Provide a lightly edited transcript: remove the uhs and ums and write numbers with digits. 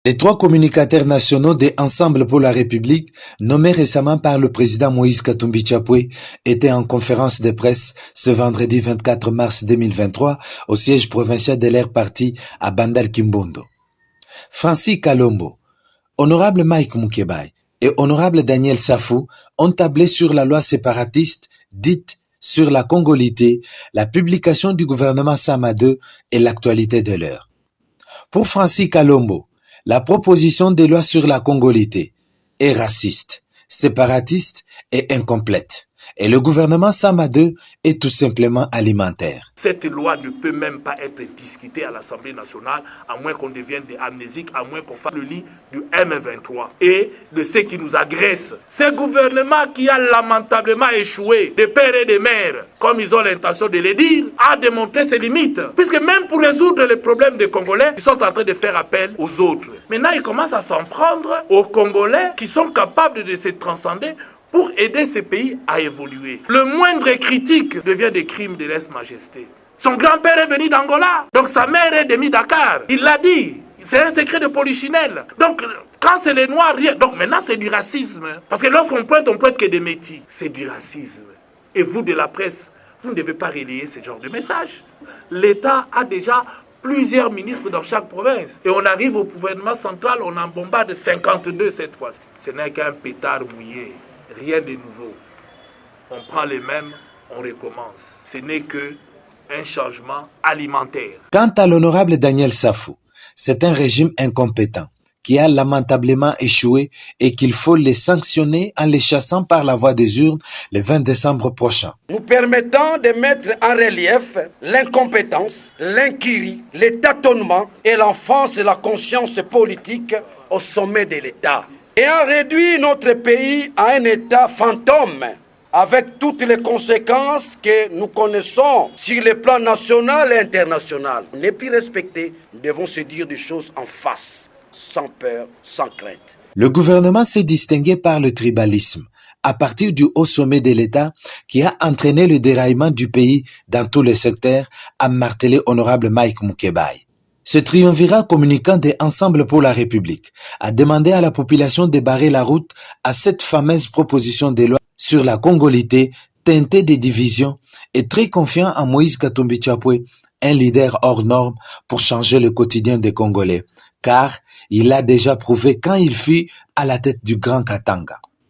Les 3 communicateurs nationaux des Ensemble pour la République, nommés récemment par le président Moïse Katumbi Chapwe, étaient en conférence de presse ce vendredi 24 mars 2023 au siège provincial de leur parti à Bandar Kimbondo. Francis Kalombo, honorable Mike Mukebai et honorable Daniel Safou ont tablé sur la loi séparatiste dite sur la congolité, la publication du gouvernement Sama II et l'actualité de l'heure. Pour Francis Kalombo, la proposition de loi sur la congolité est raciste, séparatiste et incomplète. Et le gouvernement Sama II est tout simplement alimentaire. Cette loi ne peut même pas être discutée à l'Assemblée nationale, à moins qu'on devienne des amnésiques, à moins qu'on fasse le lit du M23 et de ceux qui nous agressent. Ce gouvernement qui a lamentablement échoué, des pères et des mères, comme ils ont l'intention de le dire, a démontré ses limites. Puisque même pour résoudre les problèmes des Congolais, ils sont en train de faire appel aux autres. Maintenant, ils commencent à s'en prendre aux Congolais qui sont capables de se transcender pour aider ces pays à évoluer. Le moindre critique devient des crimes de lèse-majesté. Son grand-père est venu d'Angola, donc sa mère est de Dakar. Il l'a dit, c'est un secret de polichinelle. Donc, quand c'est les Noirs, donc maintenant c'est du racisme. Parce que lorsqu'on pointe, on pointe que des métis. C'est du racisme. Et vous, de la presse, vous ne devez pas relayer ce genre de message. L'État a déjà plusieurs ministres dans chaque province. Et on arrive au gouvernement central, on en bombarde 52 cette fois. Ce n'est qu'un pétard mouillé. Rien de nouveau. On prend les mêmes, on recommence. Ce n'est que un changement alimentaire. Quant à l'honorable Daniel Safou, c'est un régime incompétent qui a lamentablement échoué et qu'il faut les sanctionner en les chassant par la voie des urnes le 20 décembre prochain. Nous permettant de mettre en relief l'incompétence, l'incurie, le tâtonnement et l'enfance de la conscience politique au sommet de l'État. Et a réduit notre pays à un État fantôme, avec toutes les conséquences que nous connaissons sur les plans national et international. On n'est plus respecté, nous devons se dire des choses en face, sans peur, sans crainte. Le gouvernement s'est distingué par le tribalisme, à partir du haut sommet de l'État qui a entraîné le déraillement du pays dans tous les secteurs, a martelé honorable Mike Mukebai. Ce triumvirat communicant des Ensemble pour la République a demandé à la population de barrer la route à cette fameuse proposition de loi sur la congolité teintée de divisions et très confiant en Moïse Katumbi Chapwe, un leader hors norme pour changer le quotidien des Congolais, car il l'a déjà prouvé quand il fut à la tête du Grand Katanga.